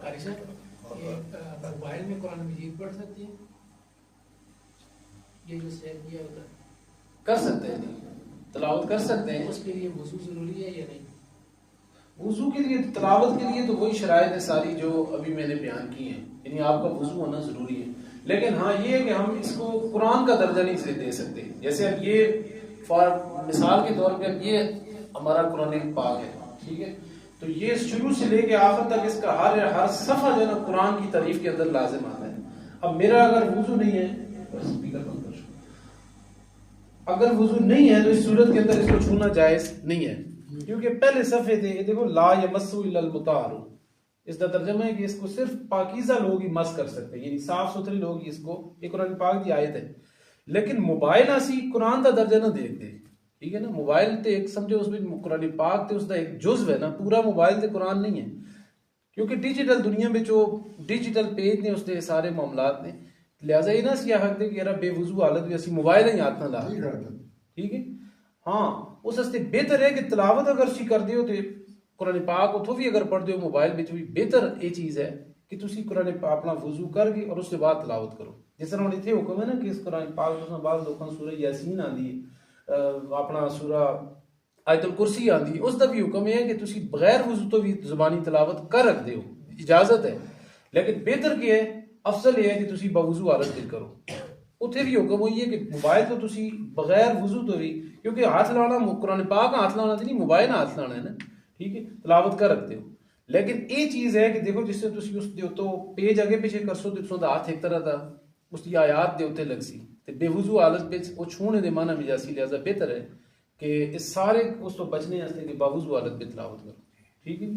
قاری صاحب موبائل میں قرآن مجید پڑھ سکتے ہیں؟ یہ جو سیٹ کیا ہوتا ہے کر سکتے ہیں، تلاوت کر سکتے ہیں۔ اس کے لیے وضو ضروری ہے یا نہیں؟ وضو کے لیے، تلاوت کے لیے تو وہی شرائط ہے ساری جو ابھی میں نے بیان کی ہیں، یعنی آپ کا وضو ہونا ضروری ہے۔ لیکن ہاں یہ ہے کہ ہم اس کو قرآن کا درجہ نہیں سے دے سکتے۔ جیسے اب یہ مثال کے طور پہ اب یہ ہمارا قرآن پاک ہے، ٹھیک ہے، تو یہ شروع سے لے کے آخر تک اس کا ہر صفحہ جو ہے نا قرآن کی تعریف کے اندر لازم آتا ہے۔ اب میرا اگر وضو نہیں ہے، اسپیکر بند کر، اگر وضو نہیں ہے تو اس صورت کے اندر اس کو چھونا جائز نہیں ہے، کیونکہ پہلے صفحے تھے، دیکھو لا یمسو الا المطہرون، اس کا ترجمہ ہے کہ اس کو صرف پاکیزہ لوگ ہی مس کر سکتے ہیں، یعنی صاف ستھرے لوگ ہی اس کو، یہ قرآن پاک کی آیت ہے۔ لیکن موبائل اسی قرآن کا درجہ نہ دیکھتے، ٹھیک ہے نا، موبائل تے ایک سمجھو اس میں قرآن پاک تے اس کا ایک جزو ہے نا، پورا موبائل تے قرآن نہیں ہے، کیونکہ ڈیجیٹل دنیا میں جو ڈیجیٹل پیج نے اس نے سارے معاملات نے، لہٰذا یہ نہ سیا حق دے کہ یار بے وضو حالت بھی اسی موبائل ہی ہاتھ نہ لا، ٹھیک ہے، ہاں اس واسطے بہتر ہے کہ تلاوت اگر اسی کر دیو تے قرآن پاک اتھوں بھی اگر پڑھ دیو موبائل بچ بھی بہتر یہ چیز ہے کہ تسی قرآن پاک اپنا وضو کر کے اور اس کے بعد تلاوت کرو۔ جس طرح اتنے حکم ہے نا کہ اس قرآن پاک تو بعض لوگوں سورہ یاسین آندی ہے، اپنا سورہ آیت الکرسی آندی ہے، اس کا بھی حکم ہے کہ تسی بغیر وضو تو بھی زبانی تلاوت کر رکھ دیو، اجازت ہے، لیکن بہتر کیا ہے، افضل یہ ہے کہ تسی باوضو حالت میں کرو۔ اتنے بھی حکم ہوئی ہے کہ موبائل تو تسی بغیر وضو تو بھی، کیونکہ ہاتھ لانا قرآن پاک ہاتھ لانا تو نہیں، موبائل ہاتھ لانا ہے نا، ٹھیک ہے، تلاوت کر رکھتے ہو۔ لیکن یہ چیز ہے کہ دیکھو جس سے تسی اس دیو تو پیج آگے پیچھے کرسو تو اس دا ہاتھ ایک طرح دا اس کی آیات دے ہوتے لگ سی تے بے وضو حالت وچ وہ چھونے دے معنی میں جاسی، لہذا بہتر ہے کہ اس سارے اس تو بچنے واسطے کہ باوضو حالت میں تلاوت کرو، ٹھیک ہے۔